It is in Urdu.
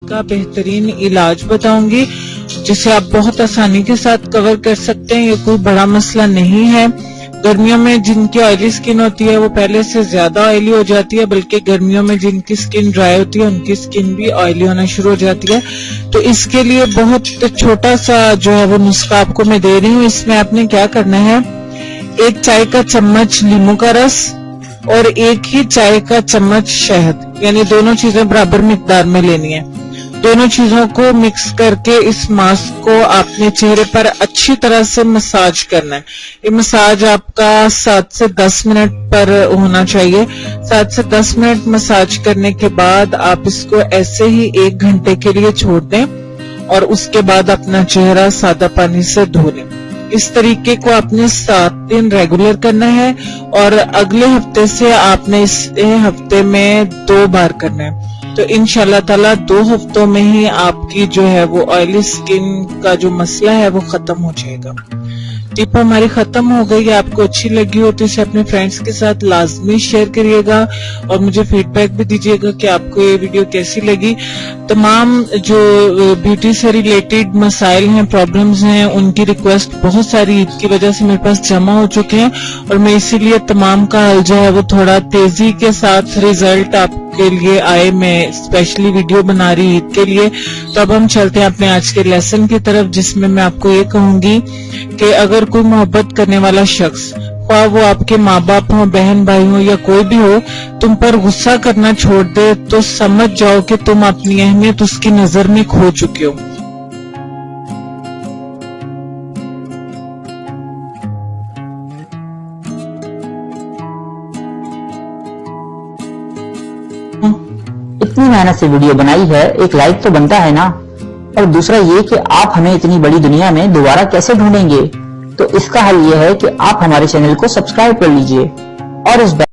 کا بہترین علاج بتاؤں گی جسے آپ بہت آسانی کے ساتھ کور کر سکتے ہیں. یہ کوئی بڑا مسئلہ نہیں ہے. گرمیوں میں جن کی آئلی سکن ہوتی ہے وہ پہلے سے زیادہ آئلی ہو جاتی ہے، بلکہ گرمیوں میں جن کی سکن ڈرائی ہوتی ہے ان کی سکن بھی آئلی ہونا شروع ہو جاتی ہے. تو اس کے لیے بہت چھوٹا سا جو ہے وہ نسخہ آپ کو میں دے رہی ہوں. اس میں آپ نے کیا کرنا ہے، 1 چائے کا چمچ لیموں کا رس اور 1 ہی چائے کا چمچ شہد، یعنی دونوں چیزیں برابر مقدار میں لینی ہے. دونوں چیزوں کو مکس کر کے اس ماسک کو آپ نے چہرے پر اچھی طرح سے مساج کرنا ہے. یہ مساج آپ کا 7 سے 10 منٹ پر ہونا چاہیے. 7 سے 10 منٹ مساج کرنے کے بعد آپ اس کو ایسے ہی 1 گھنٹے کے لیے چھوڑ دیں اور اس کے بعد اپنا چہرہ سادہ پانی سے دھو لیں. اس طریقے کو آپ نے 7 دن ریگولر کرنا ہے اور اگلے ہفتے سے آپ نے اس ہفتے میں 2 بار کرنا ہے. تو انشاءاللہ تعالی 2 ہفتوں میں ہی آپ کی جو ہے وہ آئلی سکن کا جو مسئلہ ہے وہ ختم ہو جائے گا. ٹپ ہماری ختم ہو گئی. آپ کو اچھی لگی ہو تو اسے اپنے فرینڈس کے ساتھ لازمی شیئر کریے گا اور مجھے فیڈ بیک بھی دیجیے گا کہ آپ کو یہ ویڈیو کیسی لگی. تمام جو بیوٹی سے ریلیٹڈ مسائل ہیں، پرابلمز ہیں، ان کی ریکویسٹ بہت ساری عید کی وجہ سے میرے پاس جمع ہو چکے ہیں اور میں اسی لیے تمام کا حل جو ہے وہ تھوڑا تیزی کے ساتھ ریزلٹ آپ کے لیے آئے میں اسپیشلی ویڈیو بنا رہی عید کے لیے. تو اب ہم چلتے ہیں اپنے آج کے لیسن کی طرف، جس میں میں آپ کو یہ کہوں گی کہ اگر کوئی محبت کرنے والا شخص، خواہ وہ آپ کے ماں باپ ہوں، بہن بھائی ہوں یا کوئی بھی ہو، تم پر غصہ کرنا چھوڑ دے تو سمجھ جاؤ کہ تم اپنی اہمیت اس کی نظر میں کھو چکے ہو. اتنی محنت سے ویڈیو بنائی ہے، ایک لائک تو بنتا ہے نا. اور دوسرا یہ کہ آپ ہمیں اتنی بڑی دنیا میں دوبارہ کیسے ڈھونڈیں گے؟ تو اس کا حل یہ ہے کہ آپ ہمارے چینل کو سبسکرائب کر لیجئے اور اس